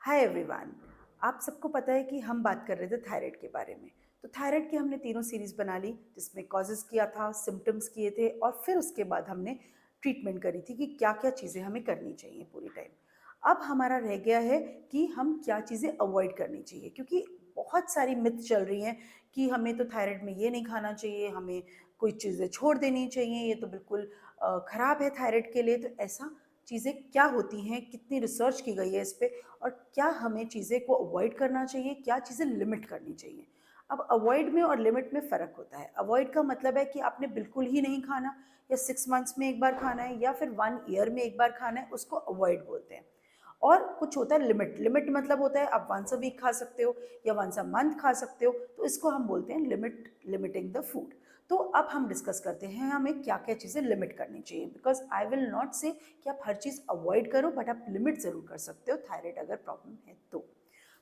Hi everyone. आप सबको पता है कि हम बात कर रहे थे थायराइड के बारे में। तो थायराइड की हमने तीनों सीरीज बना ली, जिसमें कॉजेज़ किया था, सिम्टम्स किए थे और फिर उसके बाद हमने ट्रीटमेंट करी थी कि क्या क्या चीज़ें हमें करनी चाहिए पूरी टाइम। अब हमारा रह गया है कि हम क्या चीज़ें अवॉइड करनी चाहिए, क्योंकि बहुत सारी मिथ चल रही हैं कि हमें तो थायराइड में ये नहीं खाना चाहिए, हमें कोई चीज़ें छोड़ देनी चाहिए, ये तो बिल्कुल ख़राब है थायराइड के लिए। तो ऐसा चीज़ें क्या होती हैं, कितनी रिसर्च की गई है इस पे, और क्या हमें चीज़ें को अवॉइड करना चाहिए, क्या चीज़ें लिमिट करनी चाहिए। अब अवॉइड में और लिमिट में फ़र्क होता है। अवॉइड का मतलब है कि आपने बिल्कुल ही नहीं खाना, या 6 मंथ्स में एक बार खाना है, या फिर 1 ईयर में एक बार खाना है, उसको अवॉइड बोलते हैं। और कुछ होता है लिमिट। लिमिट मतलब होता है आप वंस अ वीक खा सकते हो या वंस अ मंथ खा सकते हो, तो इसको हम बोलते हैं लिमिट, लिमिटिंग द फूड। तो अब हम डिस्कस करते हैं हमें क्या क्या चीज़ें लिमिट करनी चाहिए, बिकॉज आई विल नॉट से कि आप हर चीज़ अवॉइड करो, बट आप लिमिट ज़रूर कर सकते हो थायराइड अगर प्रॉब्लम है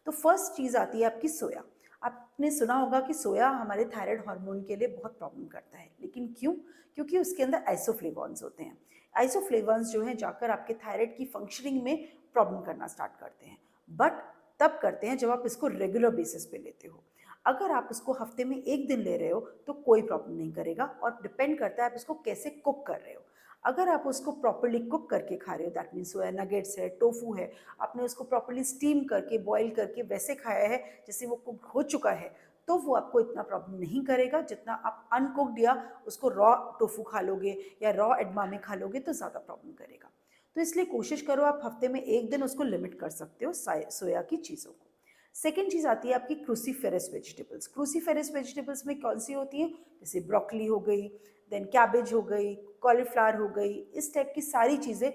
तो फर्स्ट चीज़ आती है आपकी सोया। आपने सुना होगा कि सोया हमारे थायराइड हार्मोन के लिए बहुत प्रॉब्लम करता है, लेकिन क्यों? क्योंकि उसके अंदर आइसोफ्लेवोन्स होते हैं। आइसोफ्लेवोन्स जो हैं जाकर आपके थायराइड की फंक्शनिंग में प्रॉब्लम करना स्टार्ट करते हैं, बट तब करते हैं जब आप इसको रेगुलर बेसिस पे लेते हो। अगर आप इसको हफ्ते में 1 दिन ले रहे हो तो कोई प्रॉब्लम नहीं करेगा, और डिपेंड करता है आप इसको कैसे कुक कर रहे हो। अगर आप उसको प्रॉपर्ली कुक करके खा रहे हो, दैट मीन्स सोया नगेट्स है, टोफू है, आपने उसको प्रॉपर्ली स्टीम करके, बॉईल करके वैसे खाया है जैसे वो कुक हो चुका है, तो वो आपको इतना प्रॉब्लम नहीं करेगा जितना आप अनकुक्ड या उसको रॉ टोफू खा लोगे या रॉ एडमामे खा लोगे तो ज़्यादा प्रॉब्लम करेगा। तो इसलिए कोशिश करो, आप हफ्ते में 1 दिन उसको लिमिट कर सकते हो सोया की चीज़ों को। सेकेंड चीज़ आती है आपकी क्रूसीफेरस वेजिटेबल्स। क्रूसीफेरस वेजिटेबल्स में कौन सी होती हैं? जैसे ब्रोकली हो गई, देन कैबेज हो गई, कॉलीफ्लावर हो गई, इस टाइप की सारी चीज़ें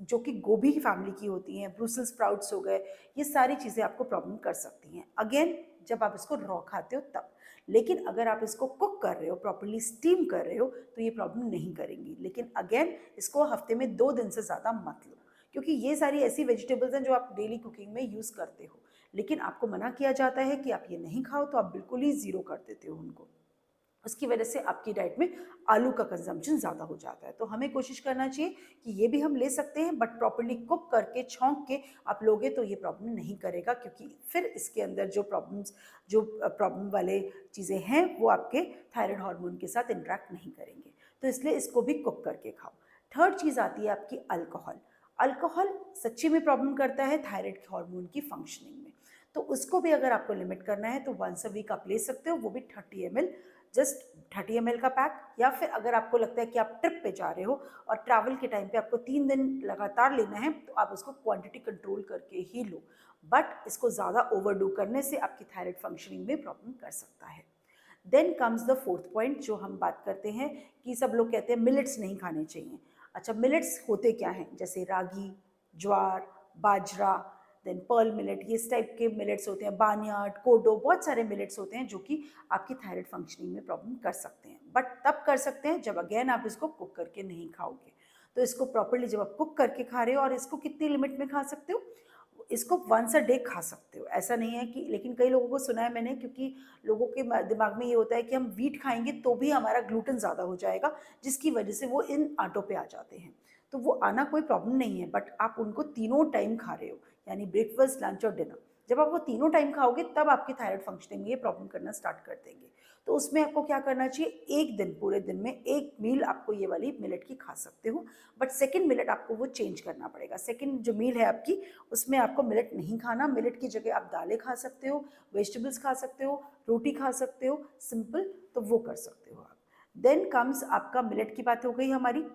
जो कि गोभी की फैमिली की होती हैं, ब्रूसेल्स स्प्राउट्स हो गए, ये सारी चीज़ें आपको प्रॉब्लम कर सकती हैं। अगेन, जब आप इसको रॉ खाते हो तब। लेकिन अगर आप इसको कुक कर रहे हो, प्रॉपर्ली स्टीम कर रहे हो, तो ये प्रॉब्लम नहीं करेंगी। लेकिन अगेन, इसको हफ्ते में 2 दिन से ज़्यादा मत लो, क्योंकि ये सारी ऐसी वेजिटेबल्स हैं जो आप डेली कुकिंग में यूज़ करते हो, लेकिन आपको मना किया जाता है कि आप ये नहीं खाओ, तो आप बिल्कुल ही ज़ीरो कर देते हो उनको। उसकी वजह से आपकी डाइट में आलू का कंजम्पशन ज़्यादा हो जाता है। तो हमें कोशिश करना चाहिए कि ये भी हम ले सकते हैं, बट प्रॉपर्ली कुक करके, छौंक के आप लोगे तो ये प्रॉब्लम नहीं करेगा, क्योंकि फिर इसके अंदर जो प्रॉब्लम वाले चीज़ें हैं वो आपके थायराइड हार्मोन के साथ इंटरेक्ट नहीं करेंगे। तो इसलिए इसको भी कुक करके खाओ। थर्ड चीज़ आती है आपकी अल्कोहल। अल्कोहल सच्ची में प्रॉब्लम करता है थायराइड हार्मोन की फंक्शनिंग में। तो उसको भी अगर आपको लिमिट करना है तो वंस अ वीक आप ले सकते हो, वो भी 30 ml, जस्ट 30 ml का पैक। या फिर अगर आपको लगता है कि आप ट्रिप पे जा रहे हो और ट्रैवल के टाइम पे आपको 3 दिन लगातार लेना है, तो आप उसको क्वांटिटी कंट्रोल करके ही लो, बट इसको ज़्यादा ओवरडू करने से आपकी थायराइड फंक्शनिंग में प्रॉब्लम कर सकता है। Then comes the fourth point, जो हम बात करते हैं कि सब लोग कहते हैं मिलेट्स नहीं खाने चाहिए। अच्छा, मिलेट्स होते क्या हैं? जैसे रागी, ज्वार, बाजरा, देन पर्ल मिलेट, ये इस टाइप के मिलेट्स होते हैं, बार्नयार्ड, कोडो, बहुत सारे मिलेट्स होते हैं जो कि आपकी थायराइड फंक्शनिंग में प्रॉब्लम कर सकते हैं, बट तब कर सकते हैं जब अगेन आप इसको कुक करके नहीं खाओगे। तो इसको प्रॉपरली जब आप कुक करके खा रहे हो, और इसको कितनी लिमिट में खा सकते हो? इसको वंस अ डे खा सकते हो, ऐसा नहीं है कि, लेकिन कई लोगों को सुना है मैंने, क्योंकि लोगों के दिमाग में ये होता है कि हम व्हीट खाएंगे तो भी हमारा ग्लूटेन ज़्यादा हो जाएगा, जिसकी वजह से वो इन आटों पे आ जाते हैं। तो वो आना कोई प्रॉब्लम नहीं है, बट आप उनको तीनों टाइम खा रहे हो, यानी ब्रेकफास्ट, लंच और डिनर। जब आप वो तीनों टाइम खाओगे तब आपकी थायराइड फंक्शनिंग में ये प्रॉब्लम करना स्टार्ट कर देंगे। तो उसमें आपको क्या करना चाहिए? एक दिन, पूरे दिन में एक मील आपको ये वाली मिलेट की खा सकते हो, बट सेकेंड मिलेट आपको वो चेंज करना पड़ेगा। सेकेंड जो मील है आपकी, उसमें आपको मिलेट नहीं खाना। मिलेट की जगह आप दालें खा सकते हो, वेजिटेबल्स खा सकते हो, रोटी खा सकते हो, सिंपल, तो वो कर सकते हो आप। देन कम्स आपका, मिलेट की बात हो गई हमारी।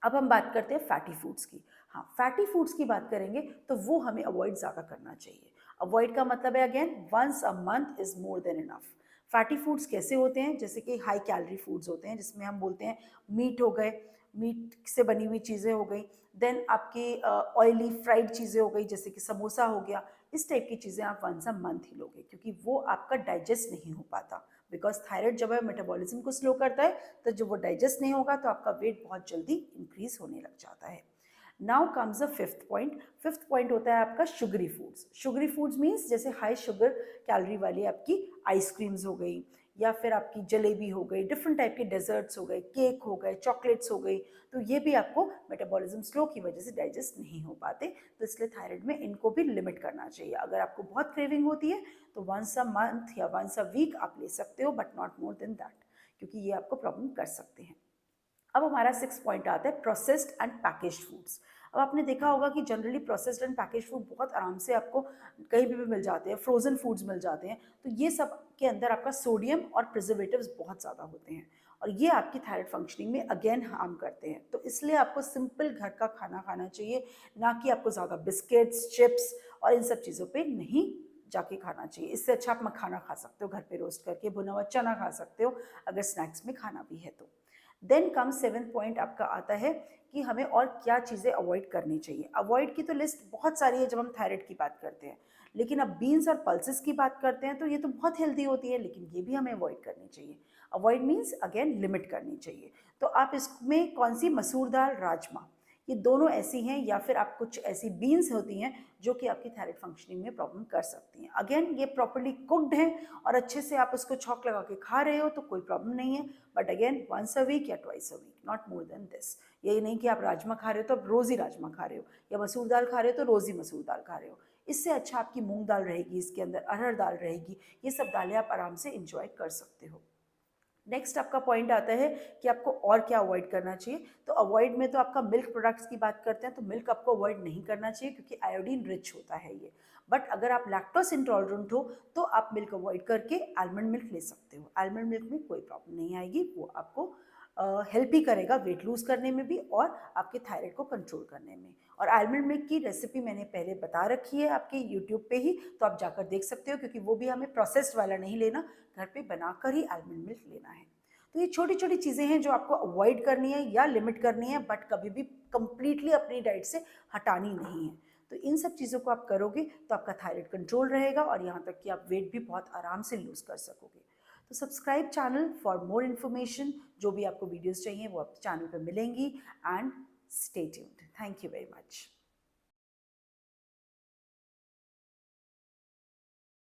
अब हम बात करते हैं फैटी फूड्स की। हाँ, फैटी फूड्स की बात करेंगे तो वो हमें अवॉइड ज़्यादा करना चाहिए। अवॉइड का मतलब है again, once a month is more than enough. Fatty foods कैसे होते हैं? जैसे कि हाई कैलोरी फूड्स होते हैं, जिसमें हम बोलते हैं मीट हो गए, मीट से बनी हुई चीज़ें हो गई, देन आपकी ऑयली फ्राइड चीज़ें हो गई, जैसे कि समोसा हो गया। इस टाइप की चीज़ें आप वंस अ मंथ ही लोगे, क्योंकि वो आपका डाइजेस्ट नहीं हो पाता, बिकॉज थायराइड जब है मेटाबॉलिज्म को स्लो करता है, तो जब वो डाइजेस्ट नहीं होगा तो आपका वेट बहुत जल्दी इंक्रीज होने लग जाता है। Now comes the fifth point. Fifth point होता है आपका sugary foods. Sugary foods means जैसे हाई शुगर कैलोरी वाली आपकी आइसक्रीम्स हो गई, या फिर आपकी जलेबी हो गई, डिफरेंट टाइप के डेजर्ट्स हो गए, केक हो गए, चॉकलेट्स हो गई, तो ये भी आपको मेटाबॉलिज्म स्लो की वजह से डाइजेस्ट नहीं हो पाते। तो इसलिए थायराइड में इनको भी लिमिट करना चाहिए। अगर आपको बहुत क्रेविंग होती है तो वंस अ मंथ या वंस अ वीक आप ले सकते हो, but not more then that, क्योंकि ये आपको प्रॉब्लम कर सकते हैं। अब हमारा 6 पॉइंट आता है प्रोसेस्ड एंड पैकेज्ड फूड्स। अब आपने देखा होगा कि generally processed and package food बहुत आराम से आपको कहीं भी मिल जाते हैं, फ्रोजन फूड्स मिल जाते हैं, तो ये सब के अंदर आपका सोडियम और प्रिजर्वेटिव्स बहुत ज़्यादा होते हैं और ये आपकी थायराइड फंक्शनिंग में अगेन हार्म करते हैं। तो इसलिए आपको सिंपल घर का खाना खाना चाहिए, ना कि आपको ज़्यादा बिस्किट्स, चिप्स और इन सब चीज़ों पे नहीं जाके खाना चाहिए। इससे अच्छा आप मखाना खा सकते हो घर पे रोस्ट करके, भुना हुआ चना खा सकते हो अगर स्नैक्स में खाना भी है तो। देन कम 7 पॉइंट आपका आता है कि हमें और क्या चीज़ें अवॉइड करनी चाहिए। अवॉइड की तो लिस्ट बहुत सारी है जब हम थायराइड की बात करते हैं, लेकिन अब बीन्स और पल्सेस की बात करते हैं तो ये तो बहुत हेल्दी होती है, लेकिन ये भी हमें अवॉइड करनी चाहिए। अवॉइड मीन्स अगेन लिमिट करनी चाहिए। तो आप इसमें कौन सी, मसूर दाल, राजमा, ये दोनों ऐसी हैं, या फिर आप कुछ ऐसी बीन्स होती हैं जो कि आपकी थायराइड फंक्शनिंग में प्रॉब्लम कर सकती हैं। अगेन ये प्रॉपर्ली कुक्ड हैं और अच्छे से आप उसको छौंक लगा के खा रहे हो तो कोई प्रॉब्लम नहीं है, but again once a week या twice a week, not more than this. यही नहीं कि आप राजमा खा रहे हो तो आप रोज़ ही राजमा खा रहे हो, या मसूर दाल खा रहे हो तो रोज़ ही मसूर दाल खा रहे हो। इससे अच्छा आपकी मूंग दाल रहेगी, इसके अंदर अरहर दाल रहेगी, ये सब दालें आप आराम से इंजॉय कर सकते हो। नेक्स्ट आपका पॉइंट आता है कि आपको और क्या अवॉइड करना चाहिए। तो अवॉइड में तो आपका मिल्क प्रोडक्ट्स की बात करते हैं, तो मिल्क आपको अवॉइड नहीं करना चाहिए क्योंकि आयोडीन रिच होता है ये। बट अगर आप लैक्टोस इंटॉलरेंट हो तो आप मिल्क अवॉइड करके आलमंड मिल्क ले सकते हो। आलमंड मिल्क में कोई प्रॉब्लम नहीं आएगी, वो आपको हेल्प ही करेगा वेट लूज करने में भी और आपके थायराइड को कंट्रोल करने में। और आलमंड मिल्क की रेसिपी मैंने पहले बता रखी है आपके यूट्यूब पे ही, तो आप जाकर देख सकते हो, क्योंकि वो भी हमें प्रोसेस्ड वाला नहीं लेना, घर पे बनाकर ही आलमंड मिल्क लेना है। तो ये छोटी छोटी चीज़ें हैं जो आपको अवॉइड करनी है या लिमिट करनी है, बट कभी भी कंप्लीटली अपनी डाइट से हटानी नहीं है। तो इन सब चीज़ों को आप करोगे तो आपका थायराइड कंट्रोल रहेगा और यहाँ तक कि आप वेट भी बहुत आराम से लूज कर सकोगे। तो subscribe channel for more information. जो भी आपको वीडियोस चाहिए वो आप चैनल पर मिलेंगी। And stay tuned. Thank you very much.